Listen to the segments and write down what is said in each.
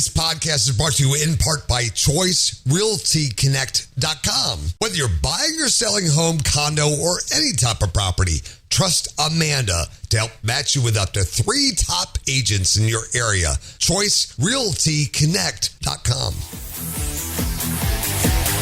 This podcast is brought to you in part by ChoiceRealtyConnect.com. Whether you're buying or selling a home, condo, or any type of property, trust Amanda to help match you with up to 3 top agents in your area. ChoiceRealtyConnect.com.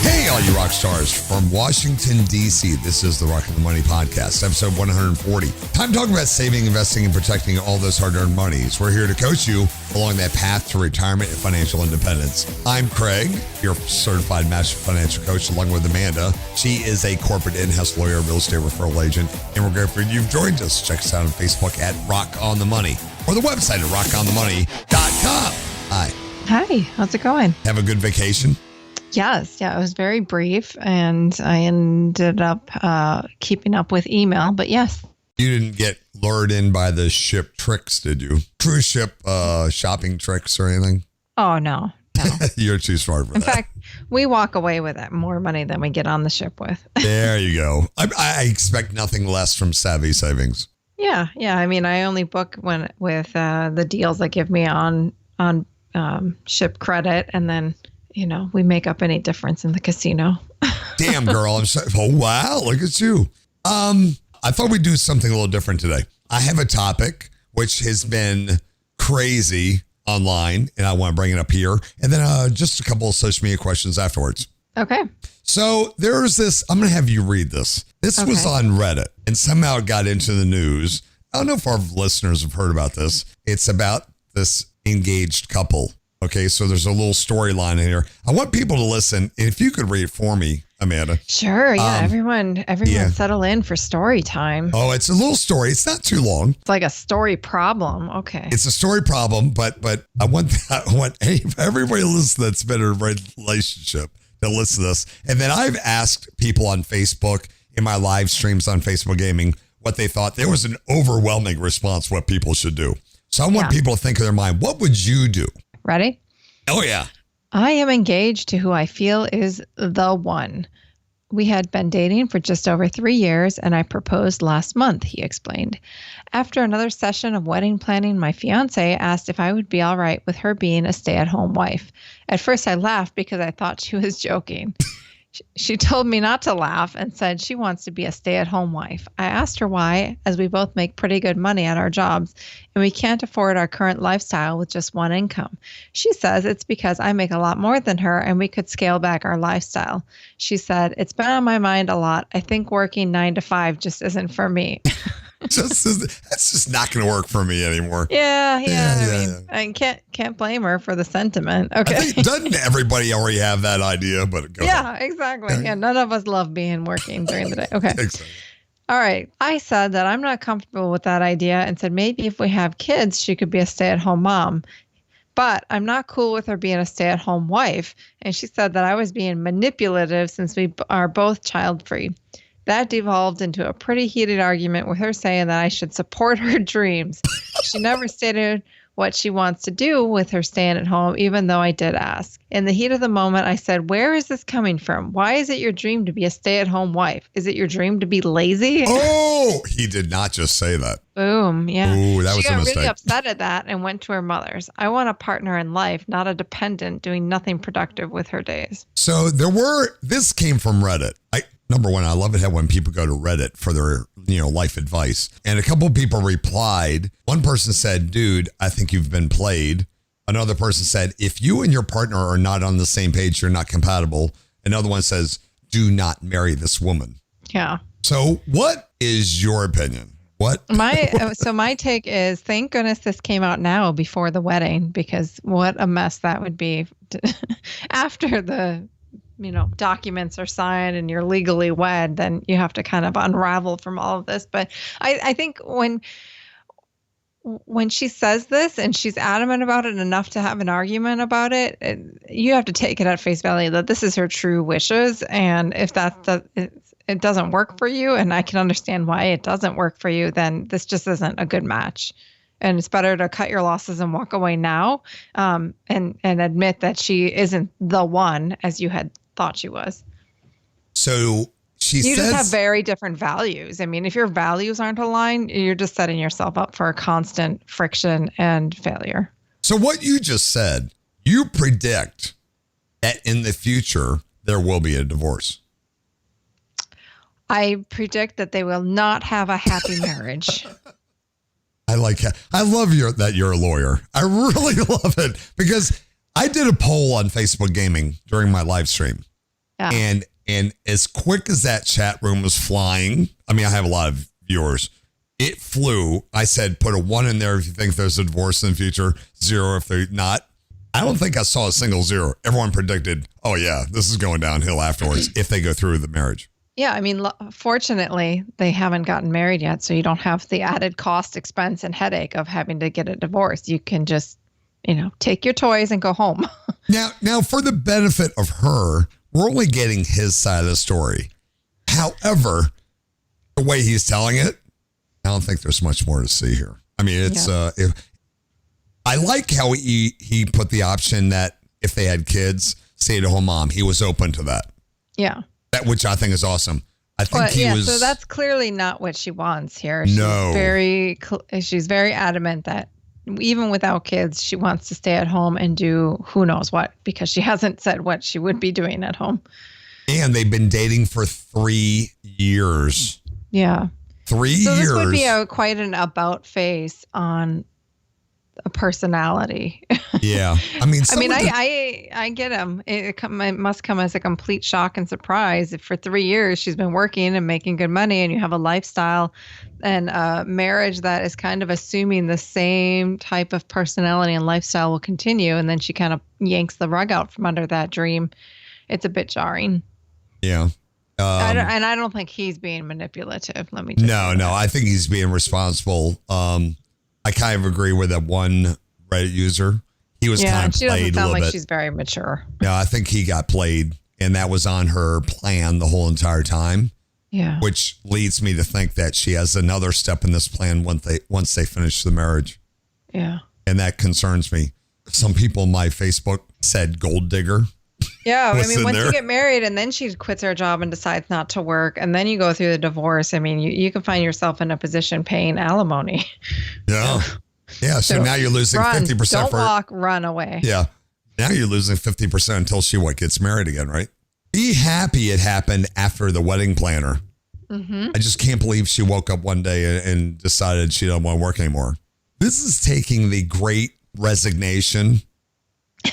Hey, all you rock stars from Washington, D.C. This is the Rockin' the Money Podcast, episode 140. Time talking about saving, investing, and protecting all those hard-earned monies. We're here to coach you along that path to retirement and financial independence. I'm Craig, your certified master financial coach, along with Amanda. She is a corporate in-house lawyer, real estate referral agent, and we're grateful you've joined us. Check us out on Facebook at Rock on the Money or the website at rockonthemoney.com. Hi. Hi, how's it going? Have a good vacation? Yes, it was very brief, and I ended up keeping up with email, but yes. You didn't get lured in by the ship tricks, did you? Cruise ship shopping tricks or anything? Oh, no. You're too smart for that. In fact, we walk away with it, more money than we get on the ship with. There you go. I expect nothing less from Savvy Savings. Yeah. I mean, I only book with the deals that give me on ship credit, and then we make up any difference in the casino. Damn, girl. I'm sorry. Oh, wow. Look at you. I thought we'd do something a little different today. I have a topic which has been crazy online, and I want to bring it up here. And then just a couple of social media questions afterwards. Okay. So there's this, I'm going to have you read this. This was on Reddit, and somehow it got into the news. I don't know if our listeners have heard about this. It's about this engaged couple. Okay, so there's a little storyline in here. I want people to listen. If you could read it for me, Amanda. Sure, yeah. Everyone settle in for story time. Oh, it's a little story. It's not too long. It's like a story problem. Okay. It's a story problem, but I want everybody to listen that's been in a relationship to listen to this. And then I've asked people on Facebook, in my live streams on Facebook Gaming, what they thought. There was an overwhelming response what people should do. So I want people to think in their mind, what would you do? Ready? Oh, yeah. I am engaged to who I feel is the one. We had been dating for just over 3 years, and I proposed last month, he explained. After another session of wedding planning, my fiance asked if I would be all right with her being a stay-at-home wife. At first, I laughed because I thought she was joking. She told me not to laugh and said she wants to be a stay-at-home wife. I asked her why, as we both make pretty good money at our jobs, and we can't afford our current lifestyle with just one income. She says it's because I make a lot more than her and we could scale back our lifestyle. She said, it's been on my mind a lot. I think working 9 to 5 just isn't for me. That's just not going to work for me anymore. Yeah. I can't blame her for the sentiment. Okay. I think, doesn't everybody already have that idea? But go ahead. Exactly. Yeah, none of us love working during the day. Okay. Exactly. All right. I said that I'm not comfortable with that idea and said maybe if we have kids, she could be a stay-at-home mom. But I'm not cool with her being a stay-at-home wife. And she said that I was being manipulative since we are both child-free. That devolved into a pretty heated argument with her saying that I should support her dreams. She never stated what she wants to do with her staying at home, even though I did ask. In the heat of the moment, I said, where is this coming from? Why is it your dream to be a stay-at-home wife? Is it your dream to be lazy? Oh, he did not just say that. Boom. Yeah. Ooh, that was a mistake. She got really upset at that and went to her mother's. I want a partner in life, not a dependent doing nothing productive with her days. So this came from Reddit. Number one, I love it when people go to Reddit for their, life advice. And a couple of people replied. One person said, dude, I think you've been played. Another person said, if you and your partner are not on the same page, you're not compatible. Another one says, do not marry this woman. Yeah. So what is your opinion? What? My take is, thank goodness this came out now before the wedding, because what a mess that would be after the documents are signed and you're legally wed, then you have to kind of unravel from all of this. But I think when she says this and she's adamant about it enough to have an argument about it, you have to take it at face value that this is her true wishes. And if it doesn't work for you, and I can understand why it doesn't work for you, then this just isn't a good match. And it's better to cut your losses and walk away now, and admit that she isn't the one as you had thought she was. So you just have very different values. I mean, if your values aren't aligned, you're just setting yourself up for a constant friction and failure. So what you just said, You predict that in the future, there will be a divorce. I predict that they will not have a happy marriage. I love that you're a lawyer. I really love it because I did a poll on Facebook Gaming during my live stream. Yeah. And as quick as that chat room was flying, I mean, I have a lot of viewers. It flew. I said, put a 1 in there if you think there's a divorce in the future, 0 if they're not. I don't think I saw a single 0. Everyone predicted, oh yeah, this is going downhill afterwards if they go through with the marriage. Yeah, I mean, fortunately, they haven't gotten married yet, so you don't have the added cost, expense, and headache of having to get a divorce. You can just, take your toys and go home. Now, for the benefit of her, we're only getting his side of the story. However, the way he's telling it, I don't think there's much more to see here. I mean, it's I like how he put the option that if they had kids, stay-at-home mom. He was open to that. Yeah. That, which I think is awesome. I think so that's clearly not what she wants here. No. She's very adamant that even without kids, she wants to stay at home and do who knows what, because she hasn't said what she would be doing at home. And they've been dating for 3 years. Yeah. 3 years. So this would be quite an about face on a personality. Yeah. I mean, I get him. It must come as a complete shock and surprise. If for 3 years she's been working and making good money and you have a lifestyle and a marriage that is kind of assuming the same type of personality and lifestyle will continue, and then she kind of yanks the rug out from under that dream, it's a bit jarring. Yeah. I don't think he's being manipulative. Let me just No, I think he's being responsible. I kind of agree with that one Reddit user. He was kind of played a little bit. She doesn't sound like she's very mature. No, I think he got played, and that was on her plan the whole entire time. Yeah. Which leads me to think that she has another step in this plan once they finish the marriage. Yeah. And that concerns me. Some people on my Facebook said gold digger. Yeah, I mean, once you get married and then she quits her job and decides not to work, and then you go through the divorce, I mean, you can find yourself in a position paying alimony. Yeah. Yeah, so now you're losing 50%. Don't walk, run away. Yeah. Now you're losing 50% until she gets married again, right? Be happy it happened after the wedding planner. Mm-hmm. I just can't believe she woke up one day and decided she doesn't want to work anymore. This is taking the great resignation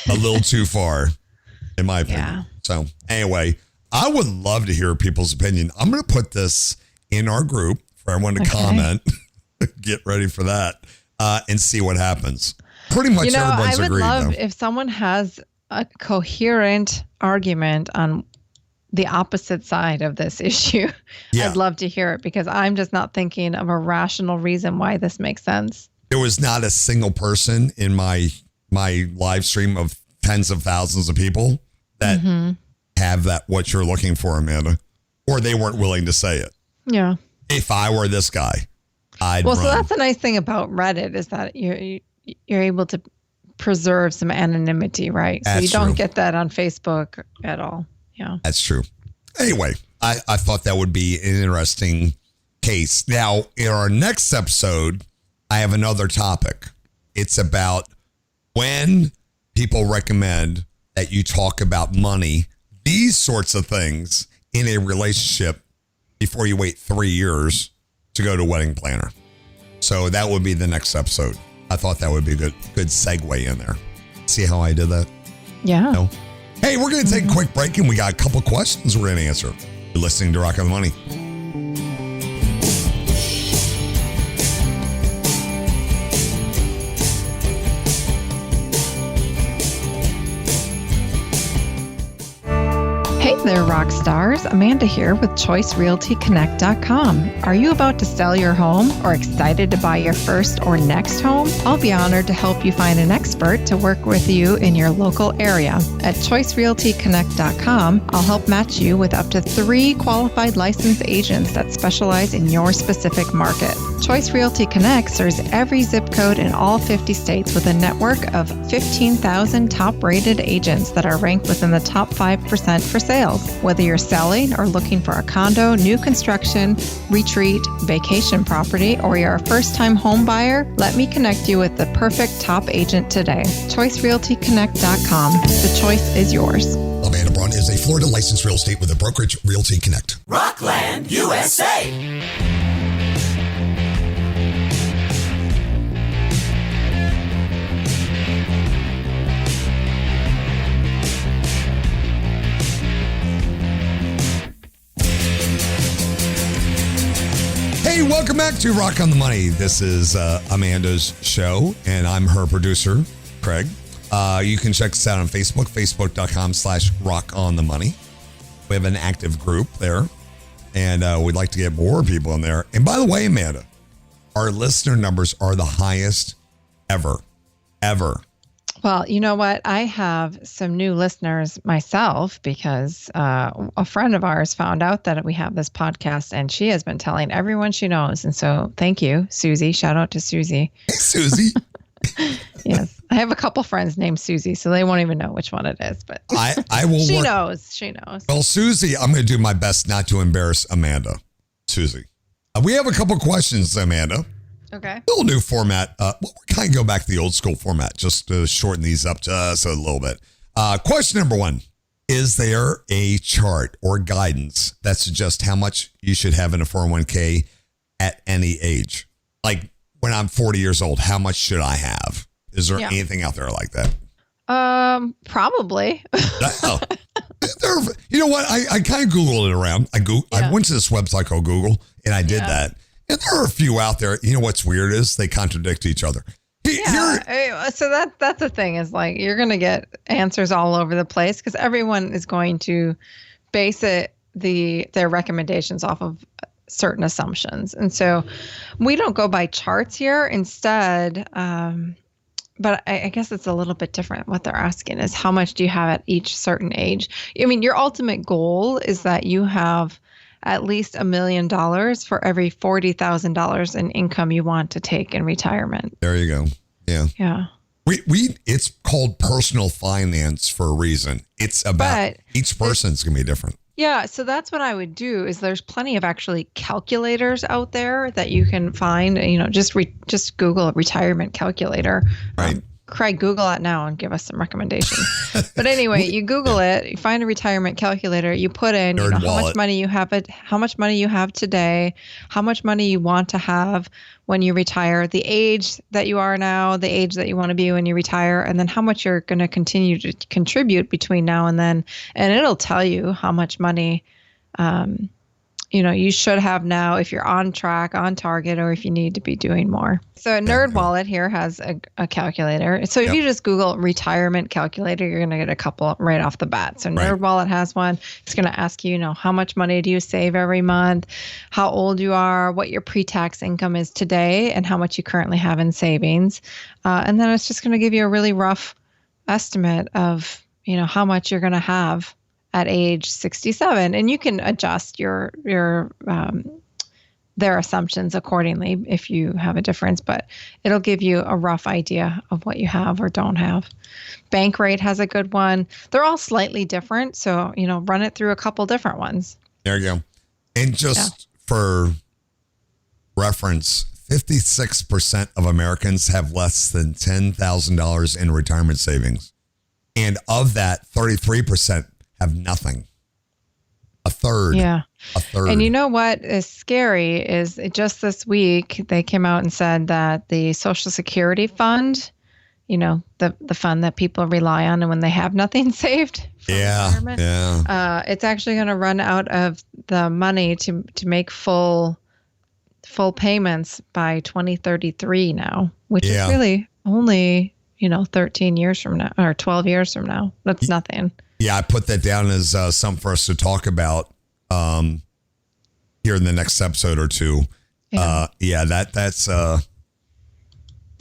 a little too far, in my opinion. Yeah. So anyway, I would love to hear people's opinion. I'm going to put this in our group for everyone to comment. Get ready for that and see what happens. Pretty much everyone's agreed. I would love if someone has a coherent argument on the opposite side of this issue. Yeah. I'd love to hear it because I'm just not thinking of a rational reason why this makes sense. There was not a single person in my live stream of tens of thousands of people that have that what you're looking for, Amanda, or they weren't willing to say it. Yeah. If I were this guy, I'd run. So that's the nice thing about Reddit is that you're able to preserve some anonymity, right? So you don't get that on Facebook at all. Yeah. That's true. Anyway, I thought that would be an interesting case. Now, in our next episode, I have another topic. It's about when people recommend that you talk about money, these sorts of things in a relationship before you wait 3 years to go to wedding planner. So that would be the next episode. I thought that would be a good segue in there. See how I did that? Yeah. No? Hey, we're going to take a quick break and we got a couple questions we're going to answer. You're listening to Rock on the Money. Hey there, rock stars. Amanda here with ChoiceRealtyConnect.com. Are you about to sell your home or excited to buy your first or next home? I'll be honored to help you find an expert to work with you in your local area. At ChoiceRealtyConnect.com, I'll help match you with up to 3 qualified licensed agents that specialize in your specific market. Choice Realty Connect serves every zip code in all 50 states with a network of 15,000 top-rated agents that are ranked within the top 5% for sales. sales. Whether you're selling or looking for a condo, new construction, retreat, vacation property, or you're a first-time home buyer, let me connect you with the perfect top agent today. ChoiceRealtyConnect.com. The choice is yours. Amanda Braun is a Florida licensed real estate with a brokerage, Realty Connect. Rockland, USA. Hey, welcome back to Rock on the Money. This is Amanda's show, and I'm her producer, Craig. You can check us out on Facebook, facebook.com/rockonthemoney. We have an active group there, and we'd like to get more people in there. And by the way, Amanda, our listener numbers are the highest ever. Well, you know what? I have some new listeners myself because a friend of ours found out that we have this podcast, and she has been telling everyone she knows. And so thank you, Susie. Shout out to Susie. Hey, Susie. Yes. I have a couple friends named Susie, so they won't even know which one it is. But I will. She knows. She knows. Well, Susie, I'm going to do my best not to embarrass Amanda. Susie. We have a couple questions, Amanda. Okay. Little new format. We're kind of go back to the old school format, just to shorten these up just a little bit. Question number one. Is there a chart or guidance that suggests how much you should have in a 401k at any age? Like when I'm 40 years old, how much should I have? Is there anything out there like that? Probably. You know what? I kind of Googled it around. I went to this website called Google, and I did that. And there are a few out there. You know what's weird is they contradict each other. So that's the thing is like you're going to get answers all over the place because everyone is going to base their recommendations off of certain assumptions. And so we don't go by charts here. Instead, but I guess it's a little bit different. What they're asking is how much do you have at each certain age? I mean, your ultimate goal is that you have at least $1 million for every $40,000 in income you want to take in retirement. There you go. Yeah. Yeah. It's called personal finance for a reason. It's about each person's going to be different. Yeah. So that's what I would do is there's plenty of actually calculators out there that you can find, just Google a retirement calculator. Right. Craig, Google it now and give us some recommendations. But anyway, you Google it, you find a retirement calculator, you put in how much money you have today, how much money you want to have when you retire, the age that you are now, the age that you want to be when you retire, and then how much you're going to continue to contribute between now and then. And it'll tell you how much money you should have now if you're on track, on target, or if you need to be doing more. So NerdWallet here has a calculator. So if you just Google retirement calculator, you're going to get a couple right off the bat. So NerdWallet has one. It's going to ask you, how much money do you save every month, how old you are, what your pre-tax income is today, and how much you currently have in savings. And then it's just going to give you a really rough estimate of, how much you're going to have at age 67, and you can adjust their assumptions accordingly if you have a difference, but it'll give you a rough idea of what you have or don't have. Bankrate has a good one. They're all slightly different, so run it through a couple different ones. There you go. And just for reference, 56% of Americans have less than $10,000 in retirement savings, and of that, 33% have nothing. A third. Yeah. A third. And you know what is scary is just this week, they came out and said that the Social Security fund, the fund that people rely on and when they have nothing saved. It's actually going to run out of the money to make full payments by 2033 now, which is really only, 13 years from now or 12 years from now. That's nothing. Yeah, I put that down as something for us to talk about here in the next episode or two. That's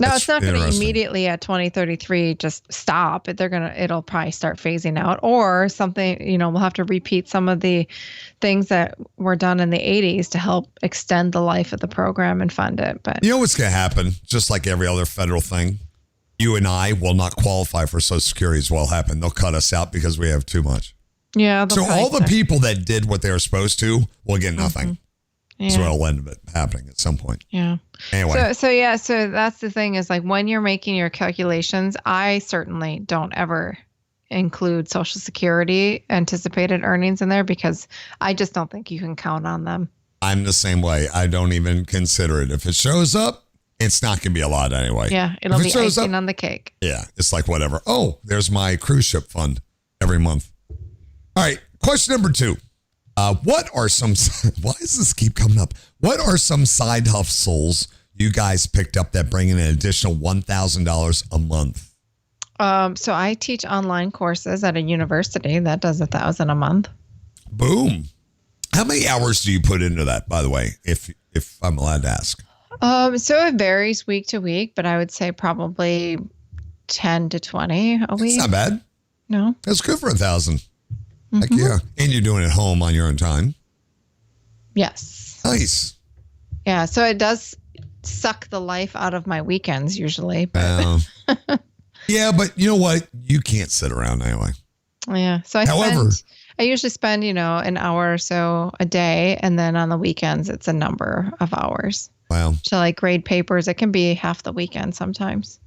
No, it's not going to immediately at 2033 just stop. It'll probably start phasing out or something, we'll have to repeat some of the things that were done in the 80s to help extend the life of the program and fund it. But you know what's going to happen? Just like every other federal thing, you and I will not qualify for Social Security as well happen. They'll cut us out because we have too much. Yeah. So all the people that did what they were supposed to will get nothing. Yeah. That's what'll end up happening at some point. Yeah. Anyway. So that's the thing is like when you're making your calculations, I certainly don't ever include Social Security anticipated earnings in there because I just don't think you can count on them. I'm the same way. I don't even consider it. If it shows up, it's not going to be a lot anyway. Yeah, it'll be icing on the cake. Yeah, it's like whatever. Oh, there's my cruise ship fund every month. All right, question number 2. What are some, why does this keep coming up? What are some side hustles you guys picked up that bring in an additional $1,000 a month? So I teach online courses at a university. That does $1,000 a month. Boom. How many hours do you put into that, by the way, if I'm allowed to ask? So it varies week to week, but I would say probably 10 to 20 a week. It's not bad. No. That's good for $1,000. Heck yeah. And you're doing it at home on your own time. Yes. Nice. Yeah. So it does suck the life out of my weekends usually. But yeah, but you know what? You can't sit around anyway. Yeah. So I usually spend, an hour or so a day. And then on the weekends, it's a number of hours. Wow. So like grade papers, it can be half the weekend sometimes.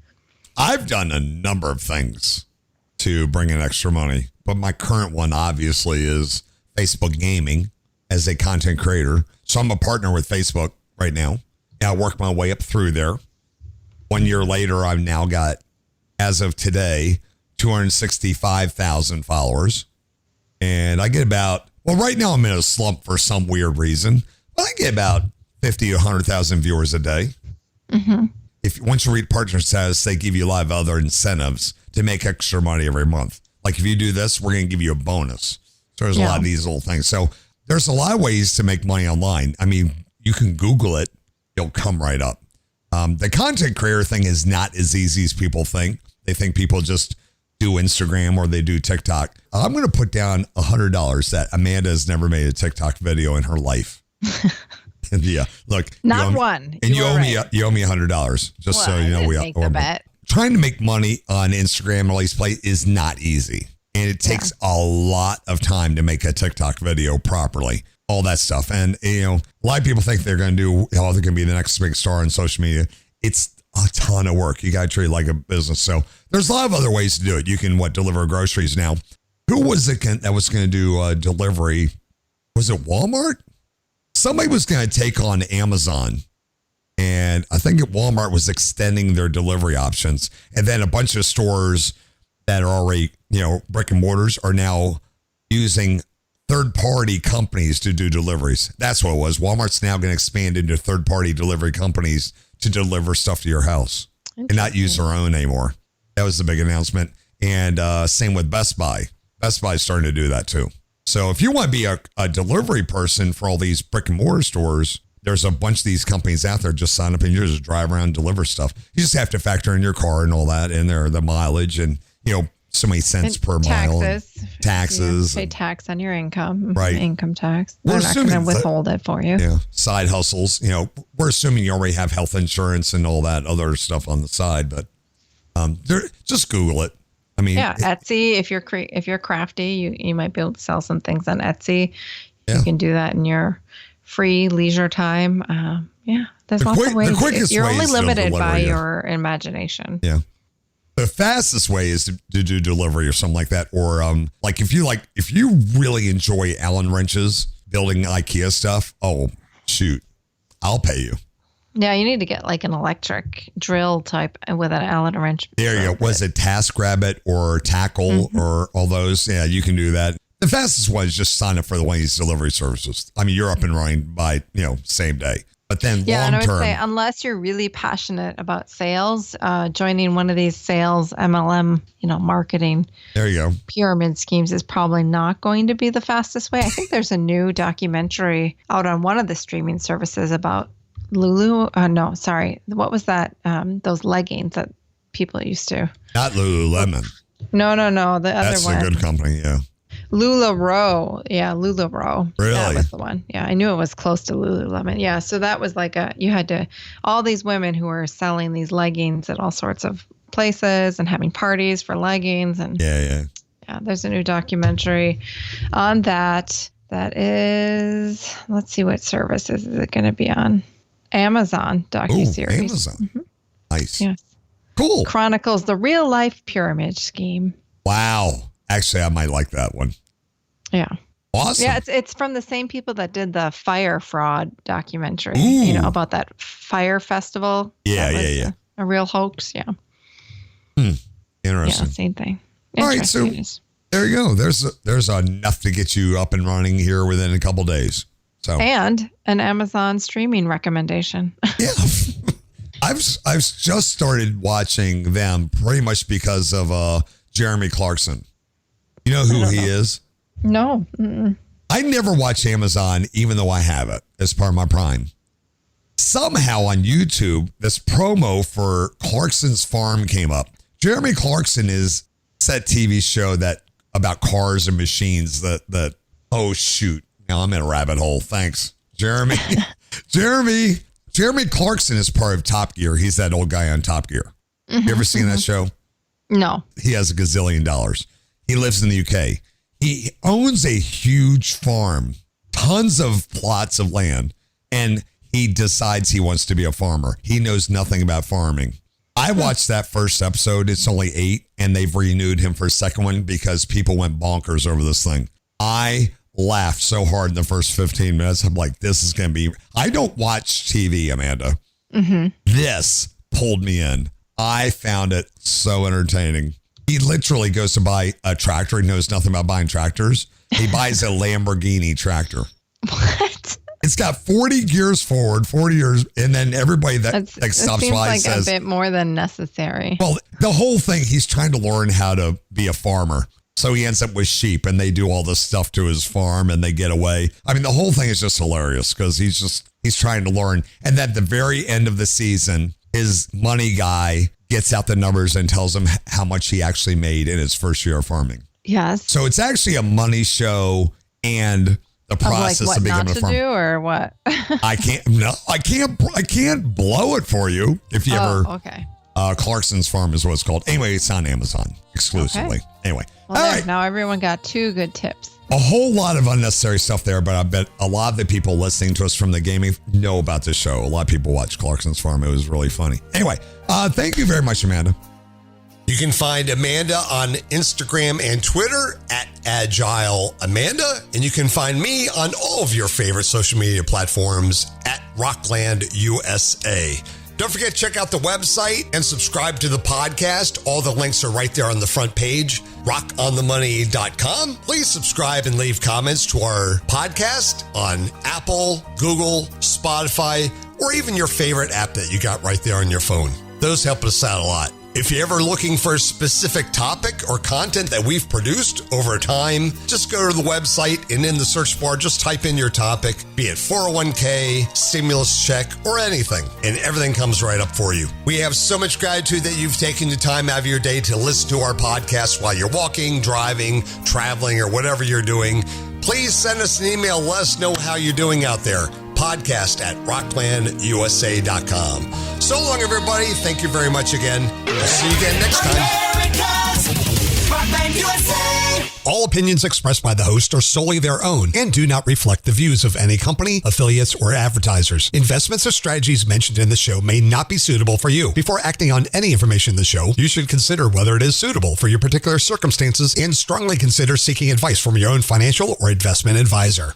I've done a number of things to bring in extra money, but my current one obviously is Facebook gaming as a content creator. So I'm a partner with Facebook right now. And I work my way up through there. 1 year later, I've now got, as of today, 265,000 followers. And I get about, right now I'm in a slump for some weird reason, but I get about 50 to 100,000 viewers a day. Mm-hmm. Once you reach partner status, they give you a lot of other incentives to make extra money every month. Like if you do this, we're going to give you a bonus. So there's a lot of these little things. So there's a lot of ways to make money online. I mean, you can Google it. It'll come right up. The content creator thing is not as easy as people think. They think people just do Instagram or they do TikTok. I'm going to put down $100 that Amanda has never made a TikTok video in her life. And yeah, look, not one. And you owe me $100 just so you know make the bet. Trying to make money on Instagram or Let's Play is not easy, and it takes a lot of time to make a TikTok video properly. All that stuff, and a lot of people think they're going to do. They're going to be the next big star on social media. It's a ton of work. You got to treat it like a business. So there's a lot of other ways to do it. You can deliver groceries now. Who was it that was going to do delivery? Was it Walmart? Somebody was going to take on Amazon. And I think Walmart was extending their delivery options. And then a bunch of stores that are already, brick and mortars are now using third-party companies to do deliveries. That's what it was. Walmart's now going to expand into third-party delivery companies to deliver stuff to your house and not use their own anymore. That was the big announcement. And same with Best Buy. Best Buy is starting to do that too. So if you want to be a delivery person for all these brick and mortar stores, there's a bunch of these companies out there. Just sign up and you just drive around and deliver stuff. You just have to factor in your car and all that in there, the mileage and, so many cents per mile. Taxes. You pay tax on your income. Right. Income tax. They're not going to withhold it for you. Yeah. Side hustles. We're assuming you already have health insurance and all that other stuff on the side, but just Google it. I mean, Etsy. If you're crafty, you might be able to sell some things on Etsy. You can do that in your free leisure time. There's lots of ways. You're only limited by your imagination. Yeah. The fastest way is to do delivery or something like that. Or if you really enjoy Allen wrenches, building IKEA stuff, oh, shoot, I'll pay you. Yeah, you need to get like an electric drill type with an Allen wrench. There you go. Was it TaskRabbit or Tackle or all those? Yeah, you can do that. The fastest one is just sign up for one of these delivery services. I mean, you're up and running by, same day. But then and I would long term, say unless you're really passionate about sales, joining one of these sales MLM, marketing there you go, pyramid schemes is probably not going to be the fastest way. I think there's a new documentary out on one of the streaming services about Lulu. No, sorry. What was that? Those leggings that people used to. Not Lululemon. No. The other one. That's a good company. Yeah. LuLaRoe. Yeah, LuLaRoe. Really? That was the one. Yeah, I knew it was close to Lululemon. Yeah, so that was like all these women who were selling these leggings at all sorts of places and having parties for leggings. And yeah. Yeah, there's a new documentary on that. That is, let's see, what services is it going to be on? Amazon docuseries. Amazon. Nice. Yes. Cool. Chronicles the real life pyramid scheme. Wow. Actually, I might like that one. Yeah. Awesome. Yeah, it's from the same people that did the fire fraud documentary. You know, about that fire festival. Yeah. A real hoax. Yeah. Interesting. Yeah, same thing. All right, so there you go. There's enough to get you up and running here within a couple days. So and an Amazon streaming recommendation. Yeah. I've just started watching them pretty much because of Jeremy Clarkson. You know who he is? No. I never watch Amazon, even though I have it as part of my Prime. Somehow on YouTube, this promo for Clarkson's Farm came up. Jeremy Clarkson is that TV show that about cars and machines that oh shoot. Now I'm in a rabbit hole. Thanks, Jeremy. Jeremy Clarkson is part of Top Gear. He's that old guy on Top Gear. You ever seen that show? No. He has $1 gazillion. He lives in the UK. He owns a huge farm, tons of plots of land, and he decides he wants to be a farmer. He knows nothing about farming. I watched that first episode. It's only 8, and they've renewed him for a second one because people went bonkers over this thing. I laughed so hard in the first 15 minutes. I'm like, this is going to be... I don't watch TV, Amanda. This pulled me in. I found it so entertaining. He literally goes to buy a tractor. He knows nothing about buying tractors. He buys a Lamborghini tractor. What? It's got 40 gears forward, 40 years, and then everybody that stops by says... a bit more than necessary. Well, the whole thing, he's trying to learn how to be a farmer. So he ends up with sheep, and they do all this stuff to his farm, and they get away. I mean, the whole thing is just hilarious because he's trying to learn. And then at the very end of the season, his money guy gets out the numbers and tells him how much he actually made in his first year of farming. Yes. So it's actually a money show and the process of becoming a farmer. Do or what? I can't blow it for you if you ever. Okay. Clarkson's Farm is what it's called. Anyway, it's on Amazon exclusively. Okay. Anyway. Well, all right. Now everyone got 2 good tips. A whole lot of unnecessary stuff there, but I bet a lot of the people listening to us from the gaming know about this show. A lot of people watch Clarkson's Farm. It was really funny. Anyway, thank you very much, Amanda. You can find Amanda on Instagram and Twitter at Agile Amanda, and you can find me on all of your favorite social media platforms at Rockland USA. Don't forget to check out the website and subscribe to the podcast. All the links are right there on the front page, rockonthemoney.com. Please subscribe and leave comments to our podcast on Apple, Google, Spotify, or even your favorite app that you got right there on your phone. Those help us out a lot. If you're ever looking for a specific topic or content that we've produced over time, just go to the website and in the search bar, just type in your topic, be it 401k, stimulus check, or anything, and everything comes right up for you. We have so much gratitude that you've taken the time out of your day to listen to our podcast while you're walking, driving, traveling, or whatever you're doing. Please send us an email. Let us know how you're doing out there. Podcast at rocklandusa.com. So long, everybody. Thank you very much again. We'll see you again next time. America's Rockland USA. All opinions expressed by the host are solely their own and do not reflect the views of any company, affiliates, or advertisers. Investments or strategies mentioned in the show may not be suitable for you. Before acting on any information in the show, you should consider whether it is suitable for your particular circumstances and strongly consider seeking advice from your own financial or investment advisor.